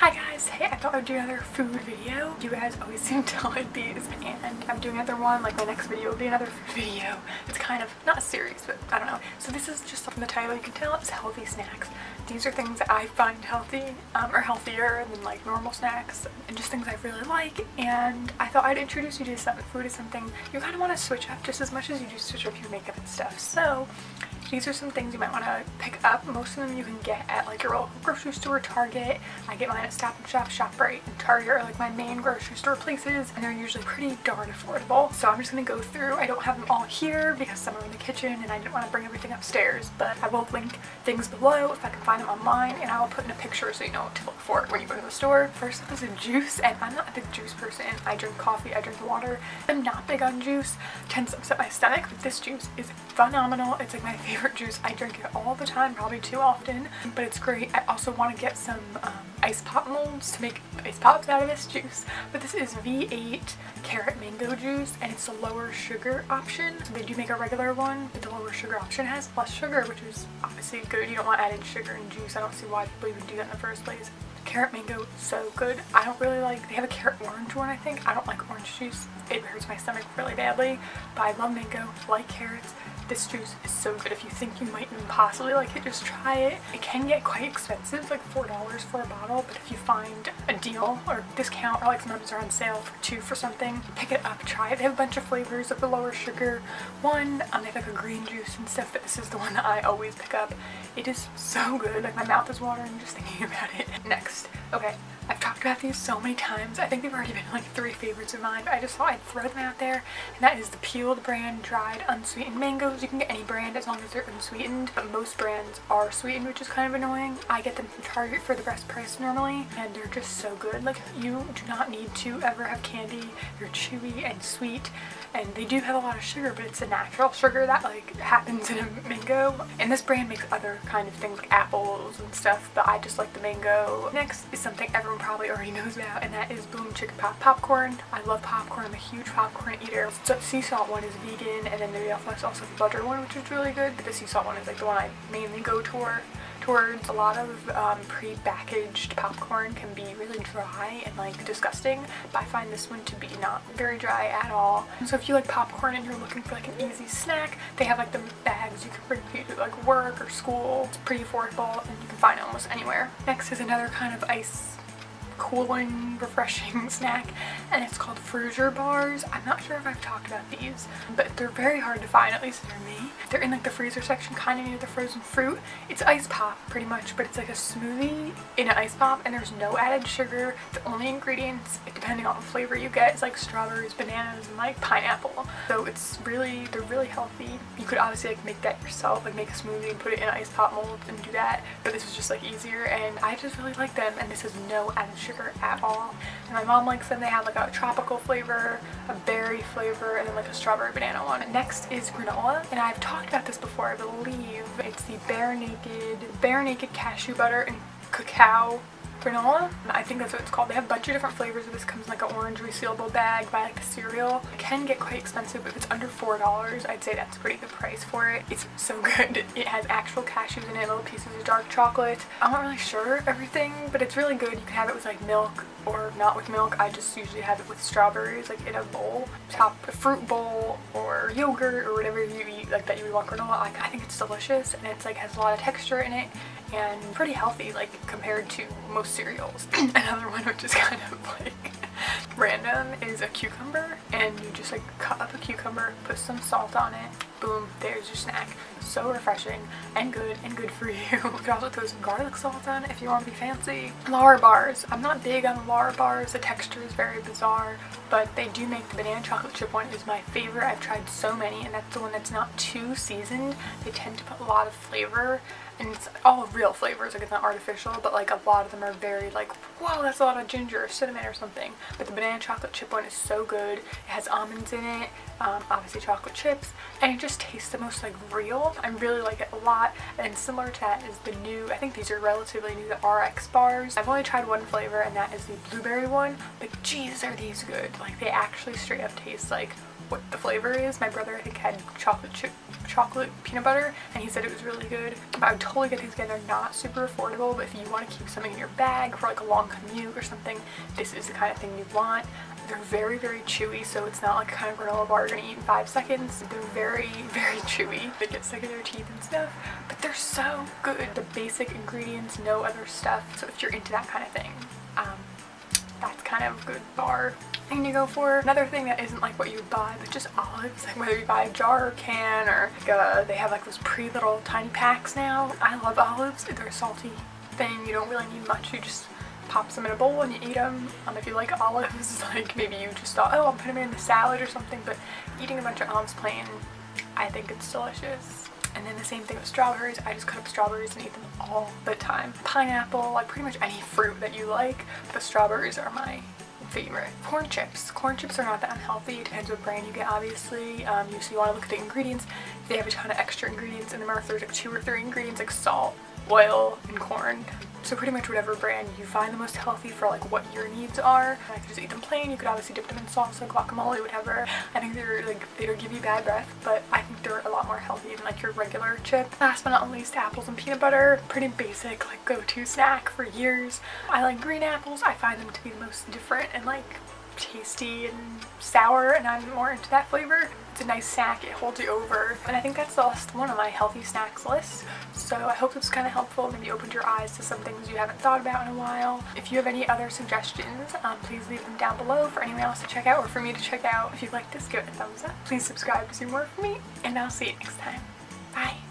Hi guys, hey, I thought I'd do another food video. You guys always seem to like these, and I'm doing another one. Like my next video will be another food video. It's kind of not a series, but I don't know. So this is just from the title, you can tell it's healthy snacks. These are things that I find healthy, or healthier than like normal snacks, and just things I really like. And I thought I'd introduce you to something. Food is something you kind of want to switch up just as much as you do switch up your makeup and stuff. So these are some things you might want to pick up. Most of them you can get at like your local grocery store, Target. I get mine at Stop and Shop, ShopRite, and Target are like my main grocery store places, and they're usually pretty darn affordable. So I'm just going to go through. I don't have them all here because some are in the kitchen and I didn't want to bring everything upstairs, but I will link things below if I can find them online, and I will put in a picture so you know what to look for when you go to the store. First up is a juice, and I'm not a big juice person. I drink coffee, I drink water. I'm not big on juice. It tends to upset my stomach, but this juice is phenomenal. It's like my favorite juice. I drink it all the time, probably too often, but it's great. I also want to get some ice pop molds to make ice pops out of this juice, but this is V8 carrot mango juice, and it's a lower sugar option. So they do make a regular one, but the lower sugar option has less sugar, which is obviously good. You don't want added sugar in juice. I don't see why people even do that in the first place. Carrot mango, so good. I don't really like, they have a carrot orange one I think. I don't like orange juice. It hurts my stomach really badly, but I love mango, like carrots. This juice is so good. If you think you might even possibly like it, just try it. It can get quite expensive, like $4 for a bottle, but if you find a deal or discount, or like sometimes they're on sale for $2 for something, pick it up, try it. They have a bunch of flavors of the lower sugar one. They have like a green juice and stuff, but this is the one that I always pick up. It is so good. Like my mouth is watering just thinking about it. Next, okay, I've talked about these so many times. I think they've already been like 3 favorites of mine, but I just thought I'd throw them out there. And that is the Peeled brand dried unsweetened mangoes. You can get any brand as long as they're unsweetened, but most brands are sweetened, which is kind of annoying. I get them from Target for the best price normally, and they're just so good. Like, you do not need to ever have candy. They're chewy and sweet, and they do have a lot of sugar, but it's a natural sugar that like happens in a mango. And this brand makes other kind of things like apples and stuff, but I just like the mango. Next is something everyone probably already knows about, and that is Boom Chicka Pop popcorn. I love popcorn. I'm a huge popcorn eater. So the sea salt one is vegan, and then there's also the butter one, which is really good, but the sea salt one is like the one I mainly go towards. A lot of pre-packaged popcorn can be really dry and like disgusting, but I find this one to be not very dry at all. So if you like popcorn and you're looking for like an easy snack, they have like the bags you can bring to like work or school. It's pretty affordable and you can find it almost anywhere. Next is another kind of ice cooling, refreshing snack, and it's called Froozer bars. I'm not sure if I've talked about these, but they're very hard to find, at least for me. They're in like the freezer section, kind of near the frozen fruit. It's ice pop pretty much, but it's like a smoothie in an ice pop, and there's no added sugar. The only ingredients, depending on the flavor you get, is like strawberries, bananas, and like pineapple. So they're really healthy. You could obviously like make that yourself, like make a smoothie and put it in an ice pop mold and do that, but this was just like easier, and I just really like them, and this has no added sugar at all. And my mom likes them. They have like a tropical flavor, a berry flavor, and then like a strawberry banana one. Next is granola, and I've talked about this before, I believe. It's the Bare Naked cashew butter and cacao granola. I think that's what it's called. They have a bunch of different flavors of this. Comes in like an orange resealable bag by like the cereal. It can get quite expensive, but if it's under $4, I'd say that's a pretty good price for it. It's so good. It has actual cashews in it, little pieces of dark chocolate. I'm not really sure everything, but it's really good. You can have it with like milk or not with milk. I just usually have it with strawberries, like in a bowl, top a fruit bowl or yogurt or whatever you eat like that you would want granola. I think it's delicious, and it's like has a lot of texture in it and pretty healthy like compared to most cereals. Another one which is kind of like random is a cucumber, and you just like cut up a cucumber, put some salt on it, boom, there's your snack. So refreshing and good for you. You could also throw some garlic salt on it if you want to be fancy. Larabars. I'm not big on Larabars. The texture is very bizarre, but they do make the banana chocolate chip one is my favorite. I've tried so many, and that's the one that's not too seasoned. They tend to put a lot of flavor, and it's all real flavors, like it's not artificial, but like a lot of them are very like, whoa, that's a lot of ginger or cinnamon or something. But the banana chocolate chip one is so good. It has almonds in it, obviously chocolate chips, and it just tastes the most like real. I really like it a lot. And similar to that is the new, I think these are relatively new, the RX bars. I've only tried one flavor, and that is the blueberry one, but geez, are these good. Like they actually straight up taste like what the flavor is. My brother, I think, had chocolate peanut butter, and he said it was really good. But I would totally get these again. They're not super affordable, but if you want to keep something in your bag for like a long commute or something, this is the kind of thing you want. They're very, very chewy, so it's not like a kind of granola bar you're gonna eat in 5 seconds. They're very, very chewy. They get stuck in your teeth and stuff, but they're so good. The basic ingredients, no other stuff. So if you're into that kind of thing, that's kind of a good bar thing to go for. Another thing that isn't like what you would buy, but just olives, like whether you buy a jar or can, or like they have like those little tiny packs now. I love olives. They're a salty thing. You don't really need much. You just pop them in a bowl and you eat them. If you like olives, like maybe you just thought, oh, I'll put them in the salad or something, but eating a bunch of olives plain, I think it's delicious. And then the same thing with strawberries. I just cut up strawberries and eat them all the time. Pineapple, like pretty much any fruit that you like, but strawberries are my favorite. Corn chips. Corn chips are not that unhealthy. It depends what brand you get, obviously. You want to look at the ingredients. If they have a ton of extra ingredients in them, or if there's like 2 or 3 ingredients like salt, oil, and corn. So pretty much whatever brand you find the most healthy for like what your needs are. I could just eat them plain. You could obviously dip them in salsa, guacamole, whatever. I think they don't give you bad breath, but I think they're a lot more healthy than like your regular chip. Last but not least, apples and peanut butter. Pretty basic, like go-to snack for years. I like green apples. I find them to be the most different and like tasty and sour, and I'm more into that flavor. It's a nice snack, it holds you over, and I think that's the last one on my healthy snacks list. So I hope it's kind of helpful, maybe opened your eyes to some things you haven't thought about in a while. If you have any other suggestions, please leave them down below for anyone else to check out or for me to check out. If you like this, give it a thumbs up. Please subscribe to see more from me, and I'll see you next time. Bye!